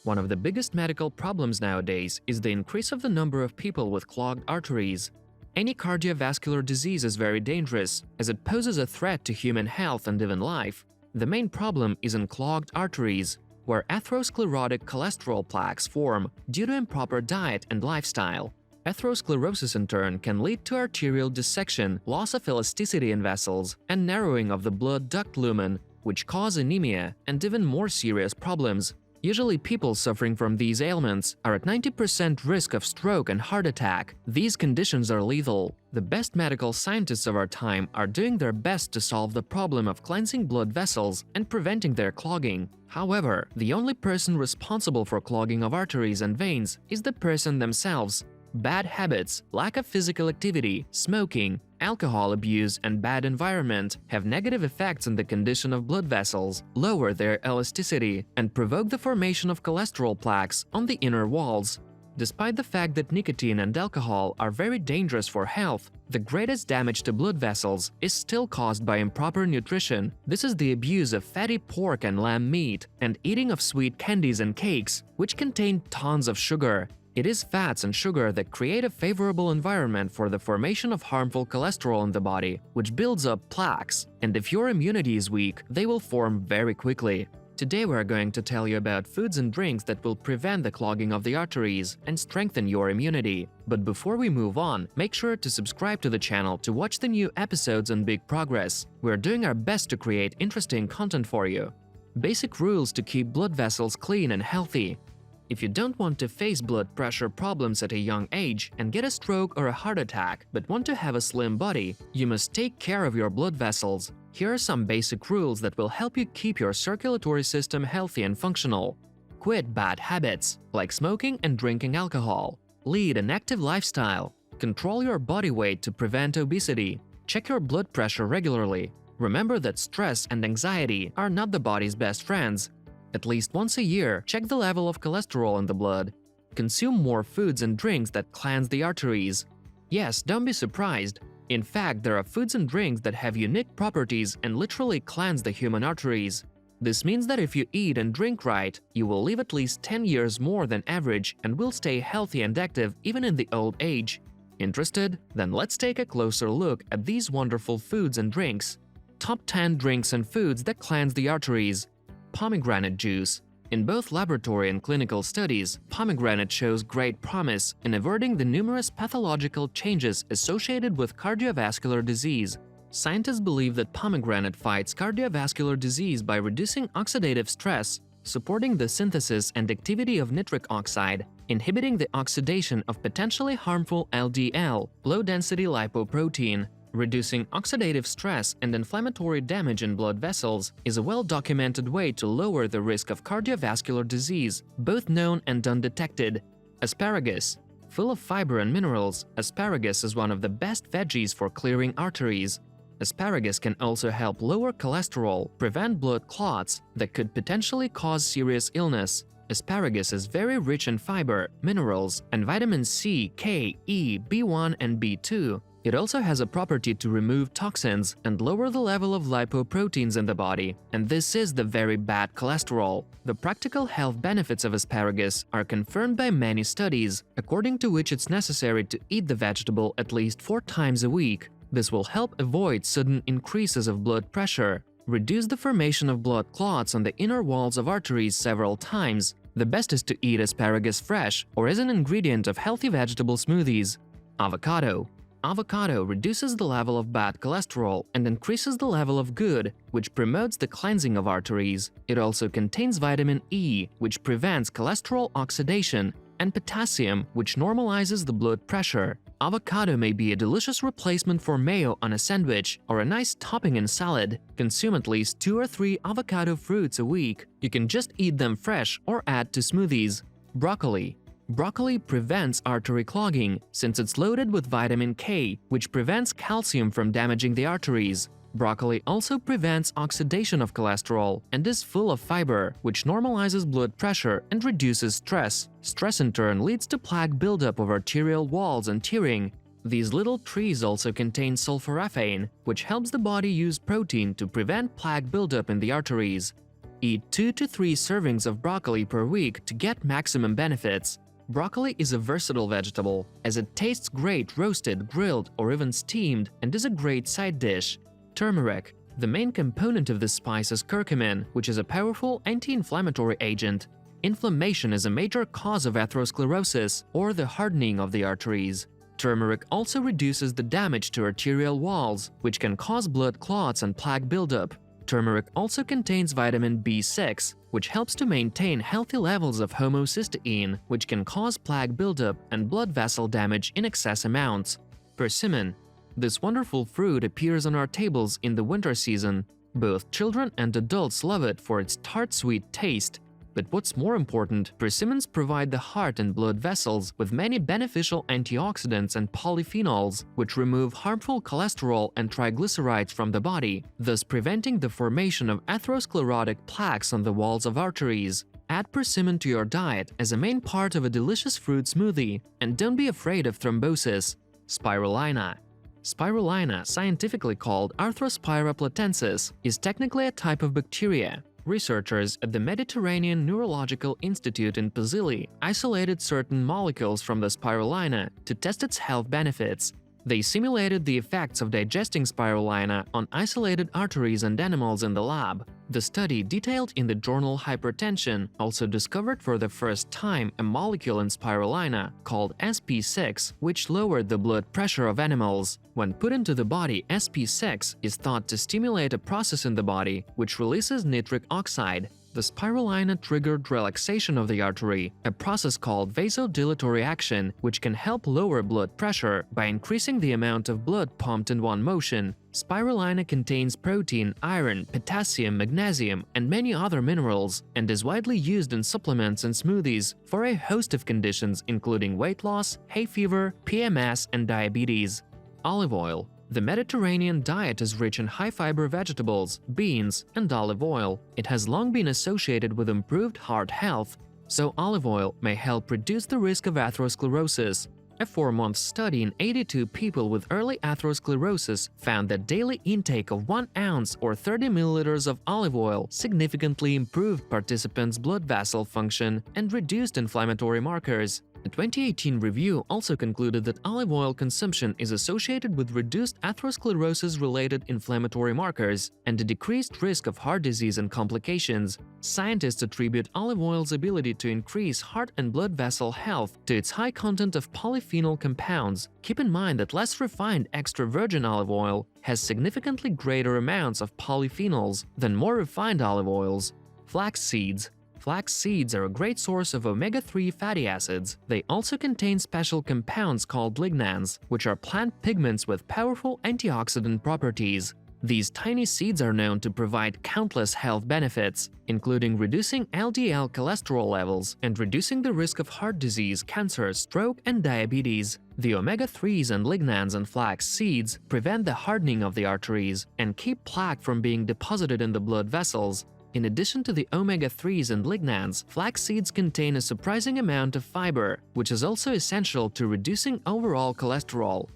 One of the biggest medical problems nowadays is the increase of the number of people with clogged arteries. Any cardiovascular disease is very dangerous, as it poses a threat to human health and even life. The main problem is in clogged arteries, where atherosclerotic cholesterol plaques form due to improper diet and lifestyle. Atherosclerosis in turn can lead to arterial dissection, loss of elasticity in vessels, and narrowing of the blood duct lumen, which cause anemia and even more serious problems. Usually people suffering from these ailments are at 90% risk of stroke and heart attack. These conditions are lethal. The best medical scientists of our time are doing their best to solve the problem of cleansing blood vessels and preventing their clogging. However, the only person responsible for clogging of arteries and veins is the person themselves. Bad habits, lack of physical activity, smoking, alcohol abuse, and bad environment have negative effects on the condition of blood vessels, lower their elasticity, and provoke the formation of cholesterol plaques on the inner walls. Despite the fact that nicotine and alcohol are very dangerous for health, the greatest damage to blood vessels is still caused by improper nutrition. This is the abuse of fatty pork and lamb meat, and eating of sweet candies and cakes, which contain tons of sugar. It is fats and sugar that create a favorable environment for the formation of harmful cholesterol in the body, which builds up plaques, and if your immunity is weak, they will form very quickly. Today we are going to tell you about foods and drinks that will prevent the clogging of the arteries and strengthen your immunity. But before we move on, make sure to subscribe to the channel to watch the new episodes on Big Progress. We're doing our best to create interesting content for you. Basic rules to keep blood vessels clean and healthy. If you don't want to face blood pressure problems at a young age and get a stroke or a heart attack, but want to have a slim body, you must take care of your blood vessels. Here are some basic rules that will help you keep your circulatory system healthy and functional. Quit bad habits, like smoking and drinking alcohol. Lead an active lifestyle. Control your body weight to prevent obesity. Check your blood pressure regularly. Remember that stress and anxiety are not the body's best friends. At least once a year, check the level of cholesterol in the blood. Consume more foods and drinks that cleanse the arteries. Yes, don't be surprised. In fact, there are foods and drinks that have unique properties and literally cleanse the human arteries. This means that if you eat and drink right, you will live at least 10 years more than average and will stay healthy and active even in the old age. Interested? Then let's take a closer look at these wonderful foods and drinks. Top 10 drinks and foods that cleanse the arteries. Pomegranate juice. In both laboratory and clinical studies, pomegranate shows great promise in averting the numerous pathological changes associated with cardiovascular disease. Scientists believe that pomegranate fights cardiovascular disease by reducing oxidative stress, supporting the synthesis and activity of nitric oxide, inhibiting the oxidation of potentially harmful LDL, low-density lipoprotein. Reducing oxidative stress and inflammatory damage in blood vessels is a well-documented way to lower the risk of cardiovascular disease, both known and undetected. Asparagus. Full of fiber and minerals, asparagus is one of the best veggies for clearing arteries. Asparagus can also help lower cholesterol, prevent blood clots that could potentially cause serious illness. Asparagus is very rich in fiber, minerals, and vitamins C, K, E, B1, and B2. It also has a property to remove toxins and lower the level of lipoproteins in the body, and this is the very bad cholesterol. The practical health benefits of asparagus are confirmed by many studies, according to which it's necessary to eat the vegetable at least 4 times a week. This will help avoid sudden increases of blood pressure, reduce the formation of blood clots on the inner walls of arteries several times. The best is to eat asparagus fresh or as an ingredient of healthy vegetable smoothies. Avocado. Avocado reduces the level of bad cholesterol and increases the level of good, which promotes the cleansing of arteries. It also contains vitamin E, which prevents cholesterol oxidation, and potassium, which normalizes the blood pressure. Avocado may be a delicious replacement for mayo on a sandwich or a nice topping in salad. Consume at least 2 or 3 avocado fruits a week. You can just eat them fresh or add to smoothies. Broccoli. Broccoli prevents artery clogging since it's loaded with vitamin K, which prevents calcium from damaging the arteries. Broccoli also prevents oxidation of cholesterol and is full of fiber, which normalizes blood pressure and reduces stress. Stress in turn leads to plaque buildup of arterial walls and tearing. These little trees also contain sulforaphane, which helps the body use protein to prevent plaque buildup in the arteries. Eat 2 to 3 servings of broccoli per week to get maximum benefits. Broccoli is a versatile vegetable, as it tastes great roasted, grilled, or even steamed and is a great side dish. Turmeric. The main component of this spice is curcumin, which is a powerful anti-inflammatory agent. Inflammation is a major cause of atherosclerosis, or the hardening of the arteries. Turmeric also reduces the damage to arterial walls, which can cause blood clots and plaque buildup. Turmeric also contains vitamin B6, which helps to maintain healthy levels of homocysteine, which can cause plaque buildup and blood vessel damage in excess amounts. Persimmon. This wonderful fruit appears on our tables in the winter season. Both children and adults love it for its tart-sweet taste. But what's more important, persimmons provide the heart and blood vessels with many beneficial antioxidants and polyphenols, which remove harmful cholesterol and triglycerides from the body, thus preventing the formation of atherosclerotic plaques on the walls of arteries. Add persimmon to your diet as a main part of a delicious fruit smoothie, and don't be afraid of thrombosis. Spirulina. Spirulina, scientifically called Arthrospira platensis, is technically a type of bacteria. Researchers at the Mediterranean Neurological Institute in Pazili isolated certain molecules from the spirulina to test its health benefits. They simulated the effects of digesting spirulina on isolated arteries and animals in the lab. The study, detailed in the journal Hypertension, also discovered for the first time a molecule in spirulina called SP6, which lowered the blood pressure of animals. When put into the body, SP6 is thought to stimulate a process in the body which releases nitric oxide. The spirulina triggered relaxation of the artery, a process called vasodilatory action, which can help lower blood pressure by increasing the amount of blood pumped in one motion. Spirulina contains protein, iron, potassium, magnesium, and many other minerals, and is widely used in supplements and smoothies for a host of conditions including weight loss, hay fever, PMS, and diabetes. Olive oil. The Mediterranean diet is rich in high-fiber vegetables, beans, and olive oil. It has long been associated with improved heart health, so olive oil may help reduce the risk of atherosclerosis. A 4-month study in 82 people with early atherosclerosis found that daily intake of 1 ounce or 30 milliliters of olive oil significantly improved participants' blood vessel function and reduced inflammatory markers. A 2018 review also concluded that olive oil consumption is associated with reduced atherosclerosis-related inflammatory markers and a decreased risk of heart disease and complications. Scientists attribute olive oil's ability to increase heart and blood vessel health to its high content of polyphenol compounds. Keep in mind that less refined extra virgin olive oil has significantly greater amounts of polyphenols than more refined olive oils. Flax seeds. Flax seeds are a great source of omega-3 fatty acids. They also contain special compounds called lignans, which are plant pigments with powerful antioxidant properties. These tiny seeds are known to provide countless health benefits, including reducing LDL cholesterol levels and reducing the risk of heart disease, cancer, stroke, and diabetes. The omega-3s and lignans in flax seeds prevent the hardening of the arteries and keep plaque from being deposited in the blood vessels. In addition to the omega-3s and lignans, flax seeds contain a surprising amount of fiber, which is also essential to reducing overall cholesterol.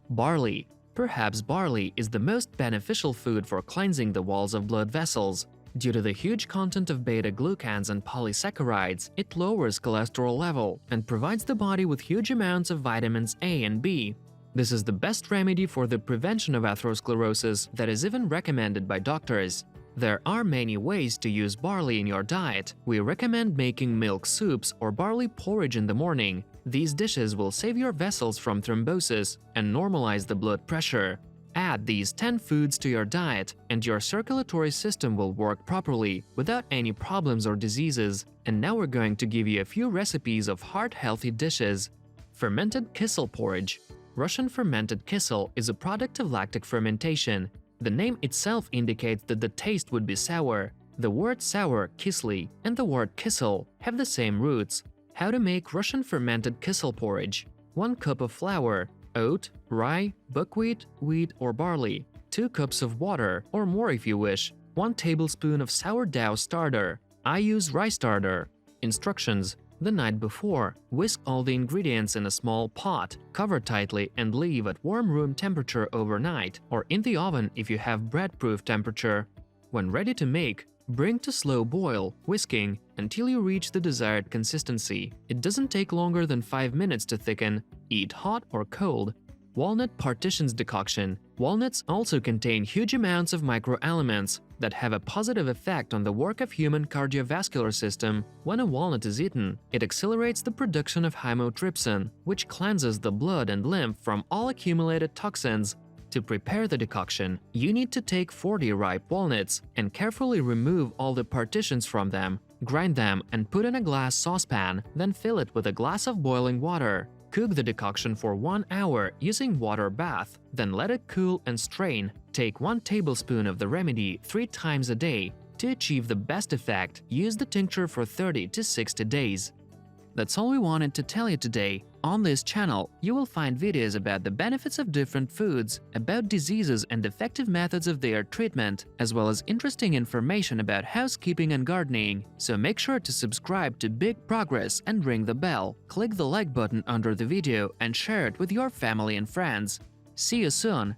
Barley. Perhaps barley is the most beneficial food for cleansing the walls of blood vessels. Due to the huge content of beta-glucans and polysaccharides, it lowers cholesterol level and provides the body with huge amounts of vitamins A and B. This is the best remedy for the prevention of atherosclerosis that is even recommended by doctors. There are many ways to use barley in your diet. We recommend making milk soups or barley porridge in the morning. These dishes will save your vessels from thrombosis and normalize the blood pressure. Add these 10 foods to your diet, and your circulatory system will work properly without any problems or diseases. And now we're going to give you a few recipes of heart-healthy dishes. Fermented kissel porridge. Russian fermented kissel is a product of lactic fermentation. The name itself indicates that the taste would be sour. The word sour, kisly, and the word kissel have the same roots. How to make Russian fermented kissel porridge. 1 cup of flour, oat, rye, buckwheat, wheat, or barley. 2 cups of water, or more if you wish. 1 tablespoon of sourdough starter. I use rye starter. Instructions. The night before, whisk all the ingredients in a small pot, cover tightly and leave at warm room temperature overnight, or in the oven if you have bread-proof temperature. When ready to make, Bring to slow boil, whisking, until you reach the desired consistency. It doesn't take longer than 5 minutes to thicken. Eat hot or cold. Walnut partitions decoction. Walnuts also contain huge amounts of microelements that have a positive effect on the work of human cardiovascular system. When a walnut is eaten, it accelerates the production of chymotrypsin, which cleanses the blood and lymph from all accumulated toxins. To prepare the decoction, you need to take 40 ripe walnuts and carefully remove all the partitions from them. Grind them and put in a glass saucepan, then fill it with a glass of boiling water. Cook the decoction for 1 hour using water bath, then let it cool and strain. Take 1 tablespoon of the remedy 3 times a day. To achieve the best effect, use the tincture for 30 to 60 days. That's all we wanted to tell you today. On this channel, you will find videos about the benefits of different foods, about diseases and effective methods of their treatment, as well as interesting information about housekeeping and gardening. So make sure to subscribe to Big Progress and ring the bell. Click the like button under the video and share it with your family and friends. See you soon!